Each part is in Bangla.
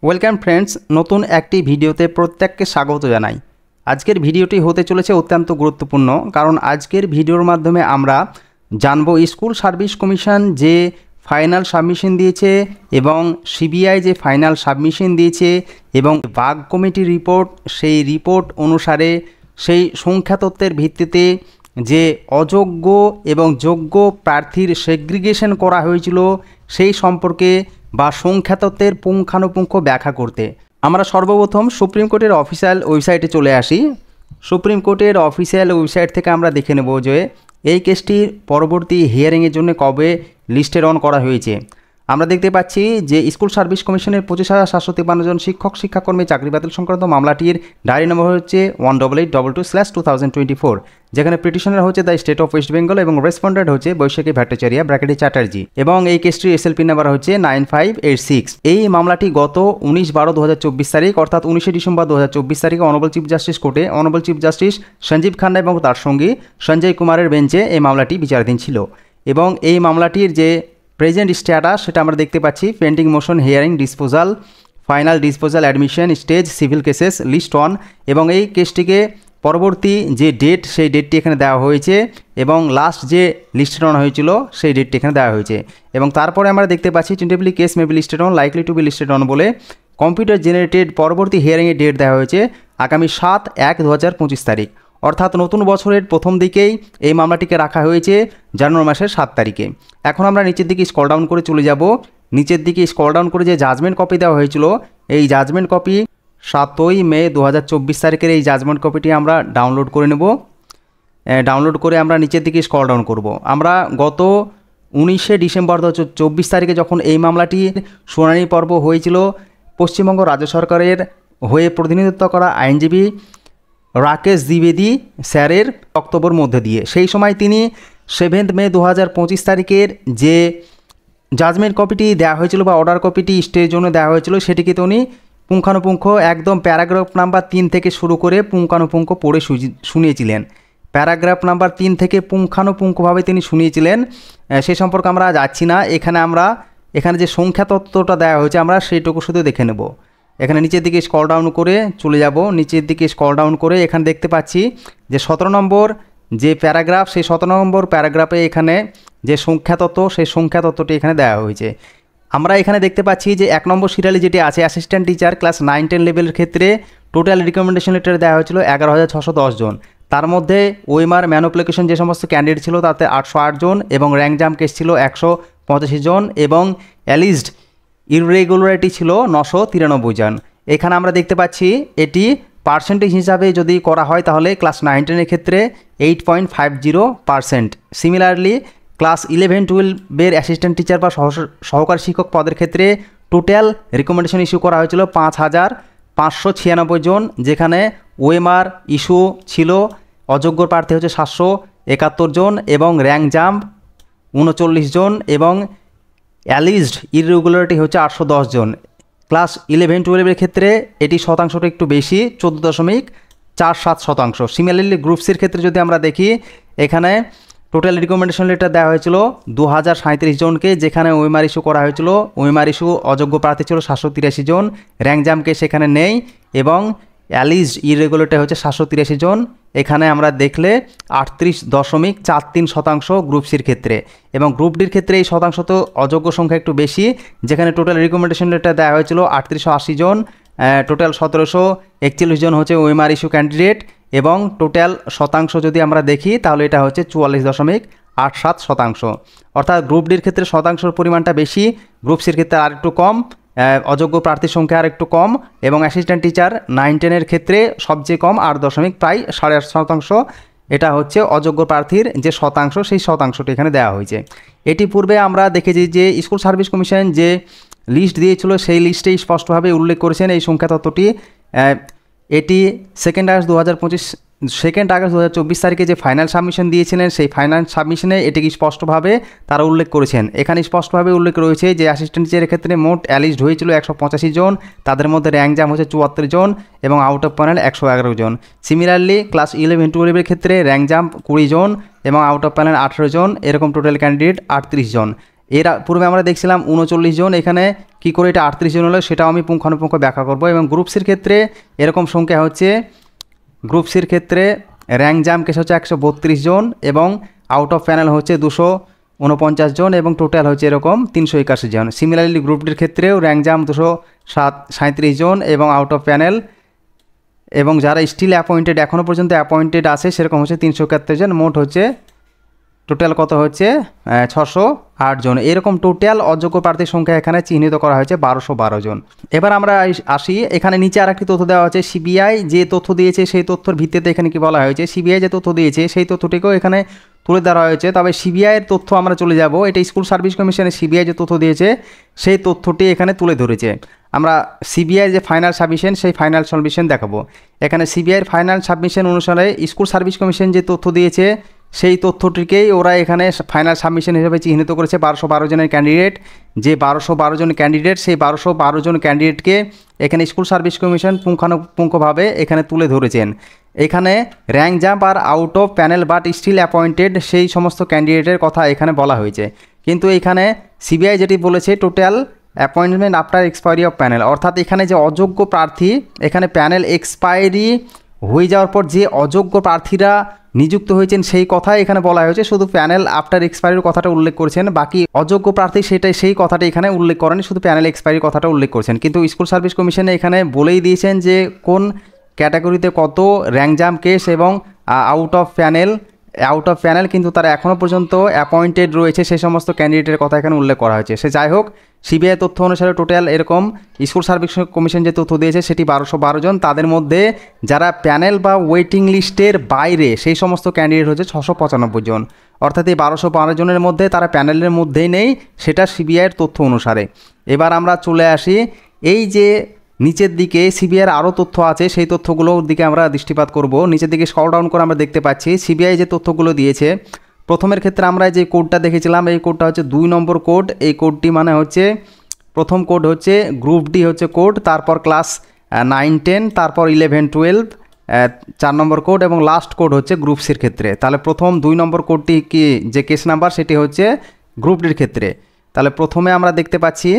ওয়েলকাম ফ্রেন্ডস, নতুন একটি ভিডিওতে প্রত্যেককে স্বাগত জানাই। আজকের ভিডিওটি হতে চলেছে অত্যন্ত গুরুত্বপূর্ণ, কারণ আজকের ভিডিওর মাধ্যমে আমরা জানব স্কুল সার্ভিস কমিশন যে ফাইনাল সাবমিশন দিয়েছে এবং সিবিআই যে ফাইনাল সাবমিশন দিয়েছে এবং বাগ কমিটির রিপোর্ট, সেই রিপোর্ট অনুসারে সেই সংখ্যাতত্ত্বের ভিত্তিতে যে অযোগ্য এবং যোগ্য প্রার্থীর সেগ্রিগেশন করা হয়েছিল সেই সম্পর্কে বা সংখ্যাতত্ত্বের পুঙ্খানুপুঙ্খ ব্যাখ্যা করতে আমরা সর্বপ্রথম সুপ্রিম কোর্টের অফিসিয়াল ওয়েবসাইটে চলে আসি। সুপ্রিম কোর্টের অফিসিয়াল ওয়েবসাইট থেকে আমরা দেখে নেব যে এই কেসটির পরবর্তী হিয়ারিংয়ের জন্য কবে লিস্টেড অন করা হয়েছে। আমরা দেখতে পাচ্ছি যে স্কুল সার্ভিস কমিশনের 25,753 জন শিক্ষক শিক্ষাকর্মী চাকরি বাতিল সংক্রান্ত মামলাটির ডায়েরি নম্বর হচ্ছে 18822/2024, যেখানে পিটিশনার হচ্ছে the state of West Bengal এবং রেসপন্ডেন্ট হচ্ছে বৈশাখী ভট্টাচার্য ব্র্যাকেটে চ্যাটার্জি এবং এই কেসটির এসএলপি নাম্বার হচ্ছে 9586। এই মামলাটি গত 19/12/2024 তারিখ অর্থাৎ 19শে ডিসেম্বর 2024 তারিখে অনারেবল চিফ জাস্টিস কোর্টে honourable chief justice Sanjiv Khanna এবং তার সঙ্গী সঞ্জয় কুমারের বেঞ্চে এই মামলাটি বিচারাধীন ছিল এবং এই মামলাটির যে প্রেজেন্ট স্ট্যাটাস সেটা আমরা দেখতে পাচ্ছি pending motion hearing disposal final disposal admission stage civil cases list on এবং এই কেসটিকে পরবর্তী যে ডেট সেই ডেটটি এখানে দেওয়া হয়েছে এবং লাস্ট যে লিস্টেড অন হয়েছিল সেই ডেটটি এখানে দেওয়া হয়েছে এবং তারপরে আমরা দেখতে পাচ্ছি tentatively case may be listed on likely to be listed on বলে কম্পিউটার জেনারেটেড পরবর্তী হিয়ারিংয়ের ডেট দেওয়া হয়েছে আগামী 7/1/2025 তারিখ, অর্থাৎ নতুন বছরের প্রথম দিকেই এই মামলাটিকে রাখা হয়েছে জানুয়ারি মাসের 7 তারিখে। এখন আমরা নিচের দিকে স্ক্রল ডাউন করে চলে যাব। নিচের দিকে স্ক্রল ডাউন করে যে জাজমেন্ট কপি দেওয়া হয়েছিল এই জাজমেন্ট কপি 7ই মে 2024 তারিখের এই জাজমেন্ট কপিটি আমরা ডাউনলোড করে নেব। ডাউনলোড করে আমরা নিচের দিকে স্ক্রল ডাউন করব। আমরা গত 19শে ডিসেম্বর 2024 তারিখে যখন এই মামলাটির শুনানি পর্ব হয়েছিল পশ্চিমবঙ্গ রাজ্য সরকারের হয়ে প্রতিনিধিত্ব করা আইনজীবী রাকেশ দ্বিবেদী স্যারের বক্তব্যের মধ্যে দিয়ে সেই সময় তিনি 7 মে 2025 তারিখের যে জাজমেন্ট কপিটি দেওয়া হয়েছিল বা অর্ডার কপিটি স্টের জন্য দেওয়া হয়েছিল সেটিকে উনি পুঙ্খানুপুঙ্খ একদম প্যারাগ্রাফ নাম্বার 3 থেকে শুরু করে পুঙ্খানুপুঙ্খ পড়ে শুনিয়েছিলেন। প্যারাগ্রাফ নাম্বার 3 থেকে পুঙ্খানুপুঙ্খভাবে তিনি শুনিয়েছিলেন, সে সম্পর্কে আমরা যাচ্ছি না। এখানে যে সংখ্যা তত্ত্বটা দেওয়া হয়েছে আমরা সেইটুকু শুধু দেখে নেব। এখানে নিচের দিকে স্ক্রল ডাউন করে চলে যাব। নিচের দিকে স্ক্রল ডাউন করে এখানে দেখতে পাচ্ছি যে 17 নম্বর যে প্যারাগ্রাফ সেই 17 নম্বর প্যারাগ্রাফে এখানে যে সংখ্যাতত্ত্ব সেই সংখ্যাতত্ত্বটি এখানে দেওয়া হয়েছে। আমরা এখানে দেখতে পাচ্ছি যে 1 নম্বর সিরিয়ালে যেটি আছে অ্যাসিস্ট্যান্ট টিচার ক্লাস 9-10 লেভেলের ক্ষেত্রে টোটাল রিকমেন্ডেশন লেটার দেওয়া হয়েছিল 11,610 জন। তার মধ্যে ওএমআর ম্যানুপ্লিকেশন যে সমস্ত ক্যান্ডিডেট ছিল তাতে 808 জন এবং র্যাঙ্ক জাম্প কেস ছিল 185 জন এবং অ্যালিজড ইররেগুলারিটি ছিল 993 জন। এখানে আমরা দেখতে পাচ্ছি এটি পার্সেন্টেজ হিসাবে যদি করা হয় তাহলে ক্লাস 9-10 ক্ষেত্রে 8.50%। সিমিলারলি ক্লাস 11-12 অ্যাসিস্ট্যান্ট টিচার বা সহকারী শিক্ষক পদের ক্ষেত্রে টোটাল রিকমেন্ডেশন ইস্যু করা হয়েছিল 5,596 জন, যেখানে ওএমআর ইস্যু ছিল অযোগ্য প্রার্থী হচ্ছে 771 জন এবং র্যাঙ্ক জাম্প 39 জন এবং অ্যালিজড ইররেগুলারিটি হচ্ছে 810 জন। ক্লাস 11-12 ক্ষেত্রে এটি শতাংশটা একটু বেশি 14.47%। সিমিলারলি গ্রুপসির ক্ষেত্রে যদি আমরা দেখি এখানে টোটাল রিকমেন্ডেশন লেটার দেওয়া হয়েছিল 2037 জনকে, যেখানে ওএমআর ইস্যু করা হয়েছিল ওএমআর ইস্যু অযোগ্য প্রার্থী ছিল 783 জন, র্যাঙ্ক জাম্পকে সেখানে নেই এবং অ্যালিজড ইররেগুলারিটি হচ্ছে 783 জন। এখানে আমরা দেখলে 38.43% গ্রুপ সির ক্ষেত্রে এবং গ্রুপ ডির ক্ষেত্রে এই শতাংশ তো অযোগ্য সংখ্যা একটু বেশি, যেখানে টোটাল রিকমেন্ডেশন লেটার দেওয়া হয়েছিল 3880 জন, টোটাল 1741 জন হচ্ছে ওএমআর ইস্যু ক্যান্ডিডেট এবং টোটাল শতাংশ যদি আমরা দেখি তাহলে এটা হচ্ছে 44.87%। অর্থাৎ গ্রুপ ডির ক্ষেত্রে শতাংশের পরিমাণটা বেশি, গ্রুপ সির ক্ষেত্রে আর একটু কম, অযোগ্য প্রার্থীর সংখ্যা আর একটু কম এবং অ্যাসিস্ট্যান্ট টিচার 9-10 ক্ষেত্রে সবচেয়ে কম 8.8%। এটা হচ্ছে অযোগ্য প্রার্থীর যে শতাংশ সেই শতাংশটি এখানে দেওয়া হয়েছে। এটি পূর্বে আমরা দেখেছি যে স্কুল সার্ভিস কমিশন যে লিস্ট দিয়েছিল সেই লিস্টেই স্পষ্টভাবে উল্লেখ করেছেন এই সংখ্যা তত্ত্বটি। এটি 2 আগস্ট 2024 তারিখে যে ফাইনাল সাবমিশন দিয়েছিলেন সেই ফাইনাল সাবমিশনে এটিকে স্পষ্টভাবে তারা উল্লেখ করেছেন। এখানে স্পষ্টভাবে উল্লেখ রয়েছে যে অ্যাসিস্ট্যান্ট টিচারের ক্ষেত্রে মোট অ্যালিজড হয়েছিল 185 জন, তাদের মধ্যে র্যাঙ্ক জাম্প হচ্ছে 74 জন এবং আউট অফ প্যানেল 111 জন। সিমিলারলি ক্লাস 11-12 ক্ষেত্রে র্যাঙ্ক জাম্প 20 জন এবং আউট অফ প্যানেল 18 জন, এরকম টোটাল ক্যান্ডিডেট 38 জন। এর পূর্বে আমরা দেখছিলাম 39 জন, এখানে কি করে এটা 38 জন হলো সেটাও আমি পুঙ্খানুপুঙ্খ ব্যাখ্যা করব। এবং গ্রুপ সির ক্ষেত্রে এরকম সংখ্যা হচ্ছে, গ্রুপ সির ক্ষেত্রে র্যাঙ্ক জাম কেস হচ্ছে 132 জন এবং আউট অফ প্যানেল হচ্ছে 249 জন এবং টোটাল হচ্ছে এরকম 381 জন। সিমিলারলি গ্রুপ ডির ক্ষেত্রেও র্যাঙ্ক জাম 237 জন এবং আউট অফ প্যানেল এবং যারা স্টিল অ্যাপয়েন্টেড এখনও পর্যন্ত অ্যাপয়েন্টেড আছে সেরকম হচ্ছে 371 জন। মোট হচ্ছে টোটাল কত হচ্ছে 608 জন। এরকম টোটাল অযোগ্য প্রার্থীর সংখ্যা এখানে চিহ্নিত করা হয়েছে 1212 জন। এবার আমরা আসি, এখানে নিচে আর একটি তথ্য দেওয়া হচ্ছে, সিবিআই যে তথ্য দিয়েছে সেই তথ্যের ভিত্তিতে এখানে কি বলা হয়েছে, সিবিআই যে তথ্য দিয়েছে সেই তথ্যটিকেও এখানে তুলে ধরা হয়েছে। তবে সিবিআইয়ের তথ্য আমরা চলে যাব, এটা স্কুল সার্ভিস কমিশনের সিবিআই যে তথ্য দিয়েছে সেই তথ্যটি এখানে তুলে ধরেছে। আমরা সিবিআই যে ফাইনাল সাবমিশন সেই ফাইনাল সাবমিশন দেখাবো। এখানে সিবিআইয়ের ফাইনাল সাবমিশন অনুসারে স্কুল সার্ভিস কমিশন যে তথ্য দিয়েছে সেই তথ্যটিকেই ওরা এখানে ফাইনাল সাবমিশন হিসেবে চিহ্নিত করেছে 1212 জনের ক্যান্ডিডেট। যে 1212 জন ক্যান্ডিডেট, সেই 1212 জন ক্যান্ডিডেটকে এখানে স্কুল সার্ভিস কমিশন পুঙ্খানুপুঙ্খভাবে এখানে তুলে ধরেছেন। এখানে র্যাঙ্ক জাম্প আর out of panel but still appointed সেই সমস্ত ক্যান্ডিডেটের কথা এখানে বলা হয়েছে। কিন্তু এখানে সিবিআই যেটি বলেছে total appointment after expiry of panel, অর্থাৎ এখানে যে অযোগ্য প্রার্থী, এখানে প্যানেল এক্সপায়ারি হয়ে যাওয়ার পর যে অযোগ্য প্রার্থীরা নিযুক্ত হয়েছেন সেই কথাই এখানে বলা হয়েছে। শুধু প্যানেল আফটার এক্সপায়ারির কথাটা উল্লেখ করেছেন, বাকি অযোগ্য প্রার্থী সেই কথাটা এখানে উল্লেখ করেন, শুধু প্যানেল এক্সপায়ারির কথাটা উল্লেখ করেছেন। কিন্তু স্কুল সার্ভিস কমিশনে এখানে বলেই দিয়েছেন যে কোন ক্যাটাগরিতে কত র্যাঙ্ক জাম্প কেস এবং আউট অফ প্যানেল কিন্তু তারা এখনও পর্যন্ত অ্যাপয়েন্টেড রয়েছে সেই সমস্ত ক্যান্ডিডেটের কথা এখানে উল্লেখ করা হয়েছে। সে যাই হোক, সিবিআই তথ্য অনুসারে টোটাল এরকম স্কুল সার্ভিস কমিশন যে তথ্য দিয়েছে সেটি 1212 জন। তাদের মধ্যে যারা প্যানেল বা ওয়েটিং লিস্টের বাইরে সেই সমস্ত ক্যান্ডিডেট হচ্ছে 695 জন, অর্থাৎ এই 1212 জনের মধ্যে তারা প্যানেলের মধ্যেই নেই, সেটা সিবিআইয়ের তথ্য অনুসারে। এবার আমরা চলে আসি, এই যে নিচের দিকে সিবিআইয়ের আরও তথ্য আছে সেই তথ্যগুলোর দিকে আমরা দৃষ্টিপাত করব। নিচের দিকে স্ক্রল ডাউন করে আমরা দেখতে পাচ্ছি সিবিআই যে তথ্যগুলো দিয়েছে। প্রথমের ক্ষেত্রে আমরা যে কোডটা দেখেছিলাম এই কোডটা হচ্ছে 2 নম্বর কোড। এই কোডটি মানে হচ্ছে প্রথম কোড হচ্ছে গ্রুপ ডি হচ্ছে কোড, তারপর ক্লাস 9, 10, তারপর 11, 12 4 নম্বর কোড এবং লাস্ট কোড হচ্ছে গ্রুপ সির ক্ষেত্রে। তাহলে প্রথম 2 নম্বর কোডটি কি যে কেস নাম্বার সেটি হচ্ছে গ্রুপ ডির ক্ষেত্রে। তাহলে প্রথমে আমরা দেখতে পাচ্ছি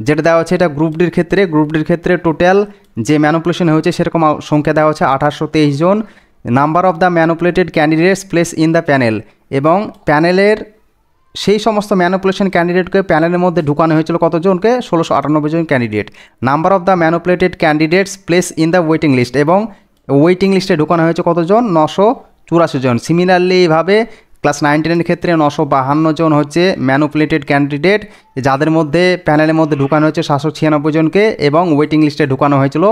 যেটা দেওয়া হচ্ছে এটা গ্রুপ ডির ক্ষেত্রে টোটাল যে ম্যানুপুলেশন হয়েছে সেরকম সংখ্যা দেওয়া হচ্ছে 1823 জন। Number of the manipulated candidates place in the panel, এবং প্যানেলের সেই সমস্ত ম্যানুপুলেশন ক্যান্ডিডেটকে প্যানেলের মধ্যে ঢুকানো হয়েছিল কতজনকে, 1698 জন candidate. Number of the manipulated candidates place in the waiting list, এবং ওয়েটিং লিস্টে ঢুকানো হয়েছে কতজন, 984 জন। সিমিলারলি এইভাবে ক্লাস 9, 10 ক্ষেত্রে 952 জন হচ্ছে ম্যানুপুলেটেড ক্যান্ডিডেট, যাদের মধ্যে প্যানেলের মধ্যে ঢুকানো হয়েছে 796 জনকে এবং ওয়েটিং লিস্টে ঢুকানো হয়েছিল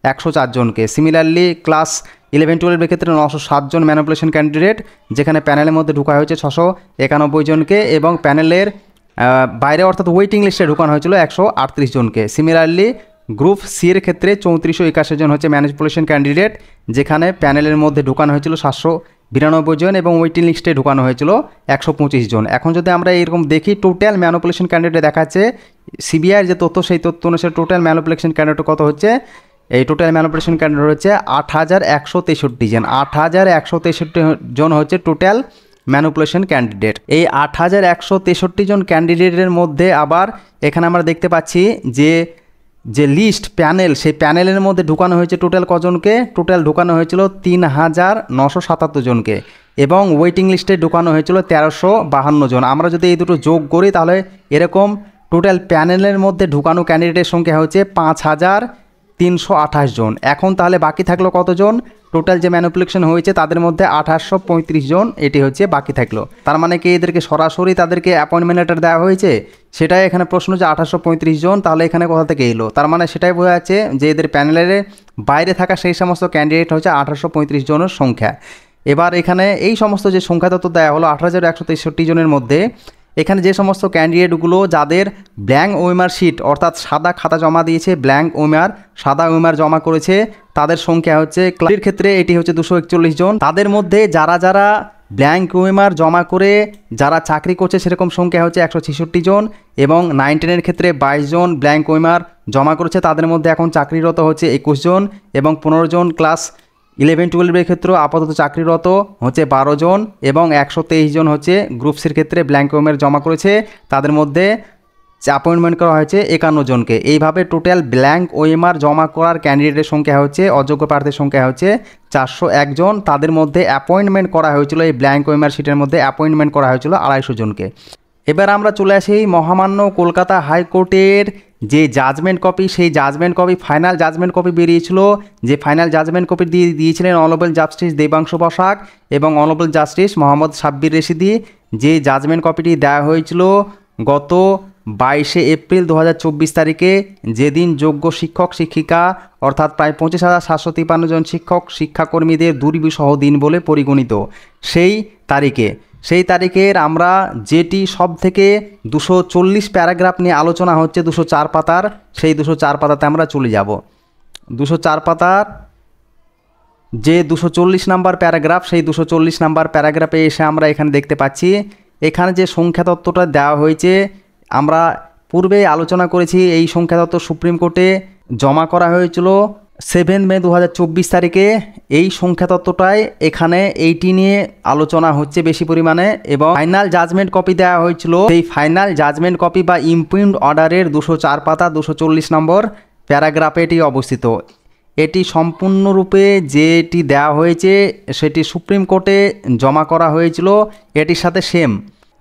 104 জনকে। সিমিলারলি ক্লাস 11, 12 ক্ষেত্রে 907 জন ম্যানুপুলেশন ক্যান্ডিডেট, যেখানে প্যানেলের মধ্যে ঢুকা হয়েছে 691 জনকে এবং প্যানেলের বাইরে অর্থাৎ ওয়েটিং লিস্টে ঢুকানো হয়েছিল 138 জনকে। সিমিলারলি গ্রুপ সি এর ক্ষেত্রে 3481 জন হচ্ছে ম্যানুপুলেশন ক্যান্ডিডেট, যেখানে প্যানেলের মধ্যে ঢুকানো হয়েছিল 792 জন এবং ওয়েটিং লিস্টে ঢুকানো হয়েছিল 125 জন। এখন যদি আমরা এরকম দেখি টোটাল ম্যানুপুলেশন ক্যান্ডিডেট দেখাচ্ছে সিবিআইয়ের যে তথ্য সেই তথ্য অনুসারে টোটাল ম্যানুপুলেশন ক্যান্ডিডেট কত হচ্ছে, এই টোটাল ম্যানুপুলেশন ক্যান্ডিডেট হচ্ছে 8163 জন। 8163 জন হচ্ছে টোটাল ম্যানুপুলেশন ক্যান্ডিডেট। এই 8163 জন ক্যান্ডিডেটের মধ্যে আবার এখানে আমরা দেখতে পাচ্ছি যে লিস্ট প্যানেল, সেই প্যানেলের মধ্যে ঢুকানো হয়েছে টোটাল কজনকে, টোটাল ঢুকানো হয়েছিল 3977 জনকে এবং ওয়েটিং লিস্টে ঢুকানো হয়েছিল 1352 জন। আমরা যদি এই দুটো যোগ করি তাহলে এরকম টোটাল প্যানেলের মধ্যে ঢুকানো ক্যান্ডিডেটের সংখ্যা হচ্ছে 5328 জন। এখন তাহলে বাকি থাকলো কতজন, টোটাল যে ম্যানুপুলেশন হয়েছে তাদের মধ্যে 1835 জন এটি হচ্ছে বাকি থাকলো। তার মানে কি এদেরকে সরাসরি তাদেরকে অ্যাপয়েন্টমেন্ট লেটার দেওয়া হয়েছে, সেটাই এখানে প্রশ্ন যে 1835 জন, তাহলে এখানে কোথা থেকে এলো, তার মানে সেটাই বোঝা যাচ্ছে যে এদের প্যানেলের বাইরে থাকা সেই সমস্ত ক্যান্ডিডেট হচ্ছে 1835 জনের সংখ্যা। এবার এখানে এই সমস্ত যে সংখ্যা তত্ত্ব দেওয়া হলো 8163 জনের মধ্যে এখানে যে সমস্ত ক্যান্ডিডেটগুলো যাদের ব্ল্যাঙ্ক ওএমআর শিট অর্থাৎ সাদা খাতা জমা দিয়েছে, ব্ল্যাঙ্ক ওএমআর সাদা ওএমআর জমা করেছে, তাদের সংখ্যা হচ্ছে ক্লাসের ক্ষেত্রে এটি হচ্ছে 241 জন। তাদের মধ্যে যারা ব্ল্যাঙ্ক ওএমআর জমা করে যারা চাকরি করছে সেরকম সংখ্যা হচ্ছে 166 জন এবং 9, 10 ক্ষেত্রে 22 জন ব্ল্যাঙ্ক ওএমআর জমা করেছে, তাদের মধ্যে এখন চাকরিরত হচ্ছে 21 জন এবং 15 জন ক্লাস 11-12 ক্ষেত্রেও আপাতত চাকরিরত হচ্ছে 12 জন এবং 123 জন হচ্ছে গ্রুপ সির ক্ষেত্রে ব্ল্যাঙ্ক ওএমআর জমা করেছে, তাদের মধ্যে অ্যাপয়েন্টমেন্ট করা হয়েছে 51 জনকে। এইভাবে টোটাল ব্ল্যাঙ্ক ওএমআর জমা করার ক্যান্ডিডেটের সংখ্যা হচ্ছে, অযোগ্য প্রার্থীর সংখ্যা হচ্ছে 401 জন। তাদের মধ্যে অ্যাপয়েন্টমেন্ট করা হয়েছিল, এই ব্ল্যাঙ্ক ওএমআর শিটের মধ্যে অ্যাপয়েন্টমেন্ট করা হয়েছিল 250 জনকে। এবার আমরা চলে আসি মহামান্য কলকাতা হাইকোর্টের যে জাজমেন্ট কপি, সেই judgment copy final judgment copy বেরিয়েছিল, যে ফাইনাল জাজমেন্ট কপি দিয়েছিলেন অনারেবল জাস্টিস দেবাংশু বসাক এবং অনারেবল জাস্টিস মোহাম্মদ সাব্বির রেশিদি। যে জাজমেন্ট কপিটি দেওয়া হয়েছিল গত 22 এপ্রিল 2024 তারিখে, যেদিন যোগ্য শিক্ষক শিক্ষিকা অর্থাৎ প্রায় 25,753 জন শিক্ষক শিক্ষাকর্মীদের দুর্বিষহ দিন বলে পরিগণিত সেই তারিখের আমরা যেটি সব থেকে 240 প্যারাগ্রাফ নিয়ে আলোচনা হচ্ছে 204 পাতার, সেই 204 পাতাতে আমরা চলে যাব। 204 পাতার যে 240 নাম্বার প্যারাগ্রাফ, সেই 240 নাম্বার প্যারাগ্রাফে এসে আমরা এখানে দেখতে পাচ্ছি, এখানে যে সংখ্যা তত্ত্বটা দেওয়া হয়েছে আমরা পূর্বে আলোচনা করেছি। এই সংখ্যা তত্ত্ব সুপ্রিম কোর্টে জমা করা হয়েছিল 7 মে 2024 তারিখে। এই সংখ্যা তত্ত্বটাই এখানে এইটি নিয়ে আলোচনা হচ্ছে বেশি পরিমাণে, এবং ফাইনাল জাজমেন্ট কপি দেওয়া হয়েছিল। সেই ফাইনাল জাজমেন্ট কপি বা ইমপিউন্ড অর্ডারের 204 পাতা 240 নম্বর প্যারাগ্রাফে এটি অবস্থিত। এটি সম্পূর্ণরূপে যেটি দেওয়া হয়েছে সেটি সুপ্রিম কোর্টে জমা করা হয়েছিল, এটির সাথে সেম।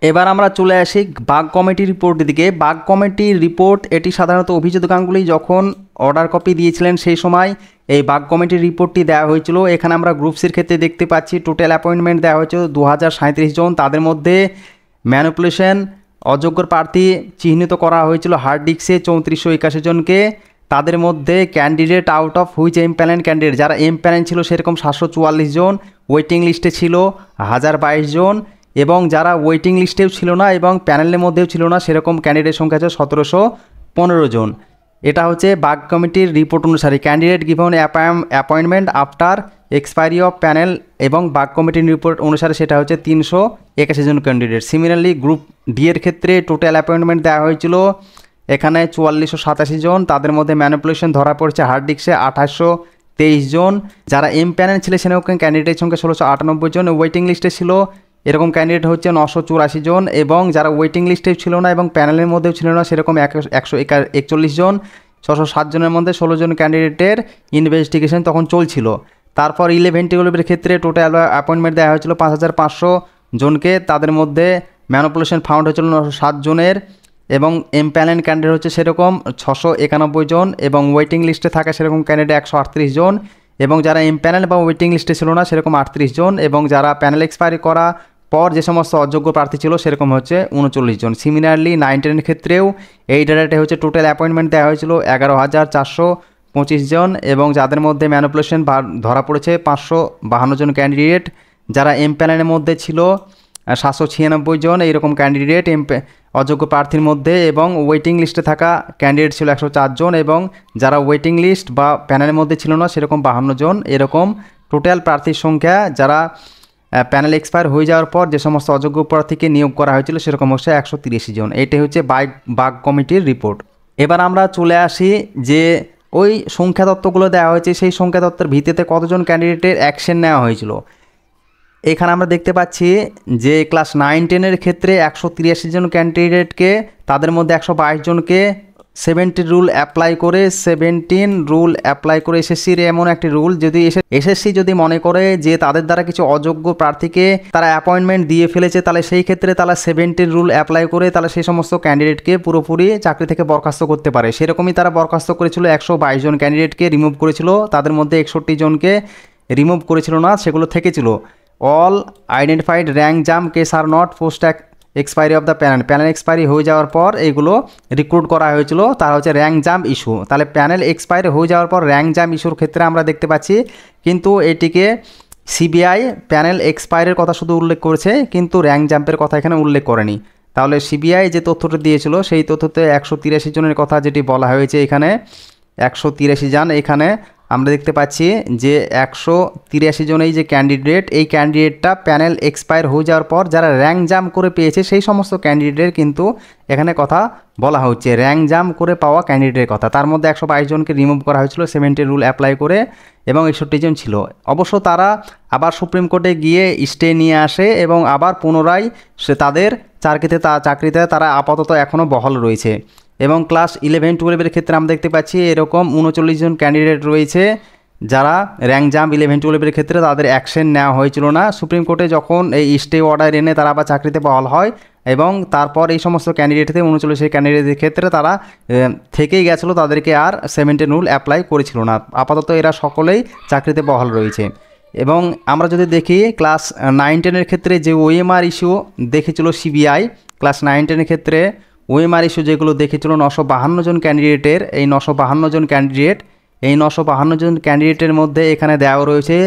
এবার আমরা চলে আসি বাগ কমিটির রিপোর্টের দিকে। বাগ কমিটির রিপোর্ট এটি সাধারণত অভিজিৎ গাঙ্গুলি যখন অর্ডার কপি দিয়েছিলেন সেই সময় এই বাগ কমিটির রিপোর্টটি দেওয়া হয়েছিল। এখানে আমরা গ্রুপ সির ক্ষেত্রে দেখতে পাচ্ছি টোটাল অ্যাপয়েন্টমেন্ট দেওয়া হয়েছিল 2037 জন। তাদের মধ্যে ম্যানিপুলেশন অযোগ্য প্রার্থী চিহ্নিত করা হয়েছিল হার্ড ডিস্কে 3481 জনকে। তাদের মধ্যে candidate out of which empanel candidate, যারা এমপ্যানেল ছিল সেরকম 744 জন, ওয়েটিং লিস্টে ছিল 1022 জন, এবং যারা ওয়েটিং লিস্টেও ছিল না এবং প্যানেলের মধ্যেও ছিল না সেরকম ক্যান্ডিডেট সংখ্যা আছে 1715 জন। এটা হচ্ছে বাগ কমিটির রিপোর্ট অনুসারে candidate given appointment after expiry of panel, এবং বাগ কমিটির রিপোর্ট অনুসারে সেটা হচ্ছে 381 জন ক্যান্ডিডেট। সিমিলারলি গ্রুপ ডি এর ক্ষেত্রে টোটাল অ্যাপয়েন্টমেন্ট দেওয়া হয়েছিল এখানে 4487 জন। তাদের মধ্যে ম্যানিপুলেশন ধরা পড়ছে হার্ড ডিস্কে 2823 জন। যারা এম প্যানেল ছিল সেরকম ক্যান্ডিডেটের সংখ্যা 1698 জন। ওয়েটিং লিস্টে ছিল এরকম ক্যান্ডিডেট হচ্ছে 984 জন, এবং যারা ওয়েটিং লিস্টে ছিল না এবং প্যানেলের মধ্যেও ছিল না সেরকম 141 জন। 607 জনের মধ্যে 16 জন ক্যান্ডিডেটের ইনভেস্টিগেশন তখন চলছিল। তারপর 11-12 ক্ষেত্রে টোটাল অ্যাপয়েন্টমেন্ট দেওয়া হয়েছিল 5500 জনকে। তাদের মধ্যে ম্যানিপুলেশন ফাউন্ড হয়েছিল 907 জনের, এবং এম প্যানেল ক্যান্ডিডেট হচ্ছে সেরকম 691 জন, এবং ওয়েটিং লিস্টে থাকা সেরকম ক্যান্ডিডেট 138 জন, এবং যারা এম প্যানেল বা ওয়েটিং লিস্টে ছিল না সেরকম 38 জন, এবং যারা প্যানেল এক্সপায়ারি করা পর যে সমস্ত অযোগ্য প্রার্থী ছিল সেরকম হচ্ছে 39 জন। সিমিলারলি 9-10 ক্ষেত্রেও এই ডেটাতে হচ্ছে টোটাল অ্যাপয়েন্টমেন্ট দেওয়া হয়েছিল 11,425 জন, এবং যাদের মধ্যে ম্যানিপুলেশন ধরা পড়েছে 552 জন ক্যান্ডিডেট। যারা এম প্যানেলের মধ্যে ছিল 796 জন এইরকম ক্যান্ডিডেট অযোগ্য প্রার্থীর মধ্যে, এবং ওয়েটিং লিস্টে থাকা ক্যান্ডিডেট ছিল 104 জন, এবং যারা ওয়েটিং লিস্ট বা প্যানেলের মধ্যে ছিল না সেরকম 52 জন। এরকম টোটাল প্রার্থীর সংখ্যা যারা প্যানেল এক্সপায়ার হয়ে যাওয়ার পর যে সমস্ত অযোগ্য প্রার্থীকে নিয়োগ করা হয়েছিল সেরকম হচ্ছে 183 জন। এটাই হচ্ছে বাগ কমিটির রিপোর্ট। এবার আমরা চলে আসি যে ওই সংখ্যা তত্ত্বগুলো দেওয়া হয়েছে সেই সংখ্যা তত্ত্বের ভিত্তিতে কতজন ক্যান্ডিডেটের অ্যাকশন নেওয়া হয়েছিল। এখানে আমরা দেখতে পাচ্ছি যে ক্লাস 9-10 ক্ষেত্রে 183 জন ক্যান্ডিডেটকে, তাদের মধ্যে 122 জনকে 17 রুল অ্যাপ্লাই করে এসএসসির এমন একটি রুল, যদি এসএসসি যদি মনে করে যে তাদের দ্বারা কিছু অযোগ্য প্রার্থীকে তারা অ্যাপয়েন্টমেন্ট দিয়ে ফেলেছে, তাহলে সেই ক্ষেত্রে তারা 17 রুল অ্যাপ্লাই করে তাহলে সেই সমস্ত ক্যান্ডিডেটকে পুরোপুরি চাকরি থেকে বরখাস্ত করতে পারে। সেরকমই তারা বরখাস্ত করেছিল 122 জন ক্যান্ডিডেটকে রিমুভ করেছিল, তাদের মধ্যে 61 জনকে রিমুভ করেছিল না, সেগুলো থেকেছিল। All identified rank jam case are not post expiry of the panel expiry হয়ে যাওয়ার পর এইগুলো রিক্রুট করা হয়েছিল, তারা হচ্ছে র্যাঙ্ক জাম ইস্যু। তাহলে প্যানেল এক্সপায়ারি হয়ে যাওয়ার পর র্যাঙ্ক জাম ইস্যুর ক্ষেত্রে আমরা দেখতে পাচ্ছি, কিন্তু এটিকে সিবিআই প্যানেল এক্সপায়ারের কথা শুধু উল্লেখ করেছে, কিন্তু র্যাঙ্ক জাম্পের কথা এখানে উল্লেখ করেনি। তাহলে সিবিআই যে তথ্যটা দিয়েছিল সেই তথ্যতে 183 জনের কথা যেটি বলা হয়েছে এখানে 183 জন, এখানে আমরা দেখতে পাচ্ছি যে 183 জন এই যে ক্যান্ডিডেট, এই ক্যান্ডিডেটটা প্যানেল এক্সপায়ার হয়ে যাওয়ার পর যারা র্যাঙ্ক জাম্প করে পেয়েছে সেই সমস্ত ক্যান্ডিডেটের কিন্তু এখানে কথা বলা হচ্ছে, র্যাঙ্ক জাম্প করে পাওয়া ক্যান্ডিডেটের কথা। তার মধ্যে 122 জনকে রিমুভ করা হয়েছিল 70 রুল অ্যাপ্লাই করে এবং 61 জন ছিল। অবশ্য তারা আবার সুপ্রিম কোর্টে গিয়ে স্টে নিয়ে আসে এবং আবার পুনরায় তাদের চাকরিতে তারা আপাতত এখনও বহাল রয়েছে। এবং ক্লাস 11-12 ক্ষেত্রে আমরা দেখতে পাচ্ছি এরকম 39 জন ক্যান্ডিডেট রয়েছে যারা র্যাঙ্ক জাম্প 11-12 ক্ষেত্রে তাদের অ্যাকশন নেওয়া হয়েছিল না। সুপ্রিম কোর্টে যখন এই স্টে অর্ডার এনে তারা আবার চাকরিতে বহাল হয় এবং তারপর এই সমস্ত ক্যান্ডিডেটদের 39 ক্যান্ডিডেটের ক্ষেত্রে তারা থেকেই গেছিলো, তাদেরকে আর 70 রুল অ্যাপ্লাই করেছিল না। আপাতত এরা সকলেই চাকরিতে বহাল রয়েছে। এবং আমরা যদি দেখি ক্লাস 9-10 ক্ষেত্রে যে ওএমআর ইস্যু দেখেছিল সিবিআই, ক্লাস 9-10 ক্ষেত্রে ওএমআর ইস্যু যেগুলো দেখেছিল 952 জন ক্যান্ডিডেটের, এই 952 জন ক্যান্ডিডেটের মধ্যে এখানে দেওয়া রয়েছে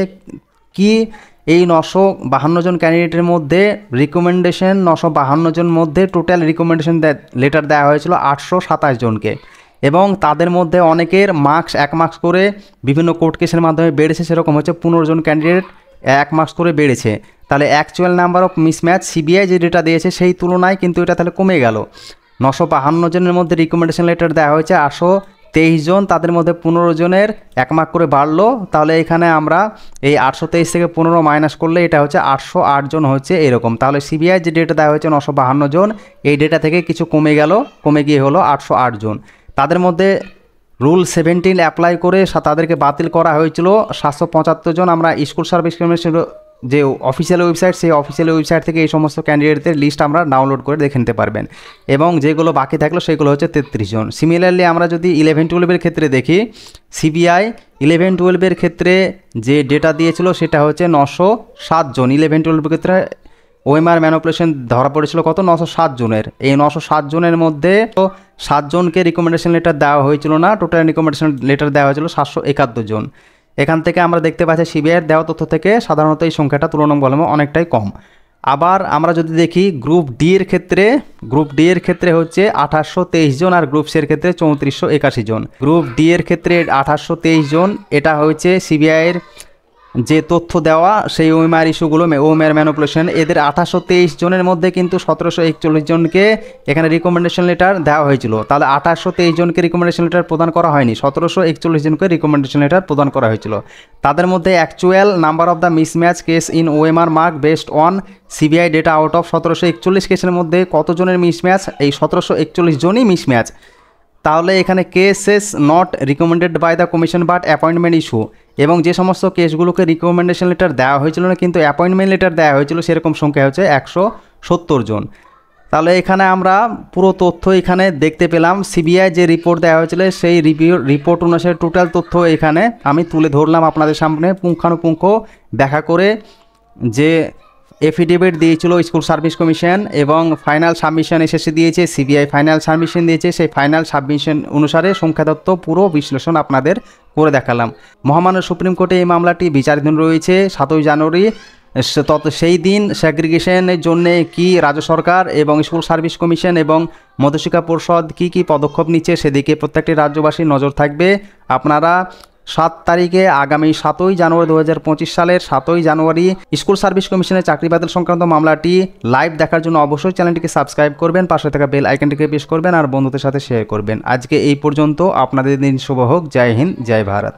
কি এই 952 জন ক্যান্ডিডেটের মধ্যে রিকমেন্ডেশন 952 জন মধ্যে টোটাল রিকমেন্ডেশন লেটার দেওয়া হয়েছিল 827 জনকে এবং তাদের মধ্যে অনেকের মার্কস 1 মার্কস করে বিভিন্ন কোর্ট কেসের মাধ্যমে বেড়েছে, সেরকম হচ্ছে 15 জন ক্যান্ডিডেট 1 মার্কস করে বেড়েছে। তাহলে actual number of mismatch CBI যে ডেটা দিয়েছে সেই তুলনায় কিন্তু এটা তাহলে কমে গেল। 952 জনের মধ্যে রিকমেন্ডেশন লেটার দেওয়া হয়েছে 823 জন, তাদের মধ্যে 15 জনের 1 মার্ক করে বাড়লো। তাহলে এখানে আমরা এই 823 থেকে 15 মাইনাস করলে এটা হচ্ছে 808 জন হচ্ছে এরকম। তাহলে সিবিআই যে ডেটা দেওয়া হয়েছে 952 জন, এই ডেটা থেকে কিছু কমে গিয়ে হলো 808 জন। তাদের মধ্যে রুল 17 অ্যাপ্লাই করে তাদেরকে বাতিল করা হয়েছিল 775 জন। আমরা স্কুল সার্ভিস কমিশন যে অফিসিয়াল ওয়েবসাইট, সেই অফিসিয়াল ওয়েবসাইট থেকে এই সমস্ত ক্যান্ডিডেটের লিস্ট আমরা ডাউনলোড করে দেখে নিতে পারবেন এবং যেগুলো বাকি থাকলো সেগুলো হচ্ছে 33 জন। সিমিলারলি আমরা যদি 11-12 ক্ষেত্রে দেখি, সিবিআই 11-12 ক্ষেত্রে যে ডেটা দিয়েছিল সেটা হচ্ছে 907 জন। 11-12 ক্ষেত্রে ওএমআর ম্যানিপুলেশন ধরা পড়েছিল কত 907 জনের। এই 907 জনের মধ্যে 7 জনকে রিকমেন্ডেশন লেটার দেওয়া হয়েছিল না, টোটাল রিকমেন্ডেশন লেটার দেওয়া হয়েছিল 771 জন। এখান থেকে আমরা দেখতে পাচ্ছি সিবিআইয়ের দেওয়া তথ্য থেকে সাধারণত এই সংখ্যাটা তুলনামূলকভাবে অনেকটাই কম। আবার আমরা যদি দেখি গ্রুপ ডি এর ক্ষেত্রে হচ্ছে 823 জন আর গ্রুপ সি এর ক্ষেত্রে 3481 জন। গ্রুপ ডি এর ক্ষেত্রে 823 জন, এটা হচ্ছে সিবিআইয়ের যে তথ্য দেওয়া সেই ওএমআর ইস্যুগুলো, ওএমআর ম্যানিপুলেশন, এদের 823 জনের মধ্যে কিন্তু 1741 জনকে এখানে রিকমেন্ডেশন লেটার দেওয়া হয়েছিল। তাহলে 823 জনকে রিকমেন্ডেশন লেটার প্রদান করা হয়নি, 1741 জনকে রিকমেন্ডেশন লেটার প্রদান করা হয়েছিল। তাদের মধ্যে actual number of the mismatch case in OMR mark based on CBI data out of 1741 কেসের মধ্যে কতজনের মিসম্যাচ? এই 1741 জনই মিসম্যাচ। তাহলে এখানে cases not recommended by the commission but appointment issue, এবং যে সমস্ত কেসগুলোকে রিকমেন্ডেশন লেটার দেওয়া হয়েছিল না কিন্তু অ্যাপয়েন্টমেন্ট লেটার দেওয়া হয়েছিল সেরকম সংখ্যা হচ্ছে 170 জন। তাহলে এখানে আমরা পুরো তথ্য এখানে দেখতে পেলাম। সিবিআই যে রিপোর্ট দেওয়া হয়েছিল সেই রিপোর্ট অনুসারে টোটাল তথ্য এখানে আমি তুলে ধরলাম আপনাদের সামনে পুঙ্খানুপুঙ্খ ব্যাখ্যা করে। যে এফিডেভিট দিয়েছিল স্কুল সার্ভিস কমিশন এবং ফাইনাল সাবমিশন এসএসসি দিয়েছে, সিবিআই ফাইনাল সাবমিশন দিয়েছে, সেই ফাইনাল সাবমিশন অনুসারে সংখ্যাতত্ত্ব পুরো বিশ্লেষণ আপনাদের করে দেখালাম। মহামান্য সুপ্রিম কোর্টে এই মামলাটি বিচারাধীন রয়েছে 7ই জানুয়ারি। সেই দিন সেগ্রিগেশনের জন্য কি রাজ্য সরকার এবং স্কুল সার্ভিস কমিশন এবং মধ্যশিক্ষা পর্ষদ কি পদক্ষেপ নিচ্ছে সেদিকে প্রত্যেকটি রাজ্যবাসীর নজর থাকবে। আপনারা 7 তারিখে আগামী 7ই জানুয়ারি 2025 সালের 7ই জানুয়ারি স্কুল সার্ভিস কমিশনের চাকরি বাতিল সংক্রান্ত মামলাটি লাইভ দেখার জন্য অবশ্যই চ্যানেলটিকে সাবস্ক্রাইব করবেন, পাশে থাকা বেল আইকনটিকে প্রেস করবেন আর বন্ধুদের সাথে শেয়ার করবেন। আজকে এই পর্যন্ত, আপনাদের দিন শুভ হোক। জয় হিন্দ, জয় ভারত।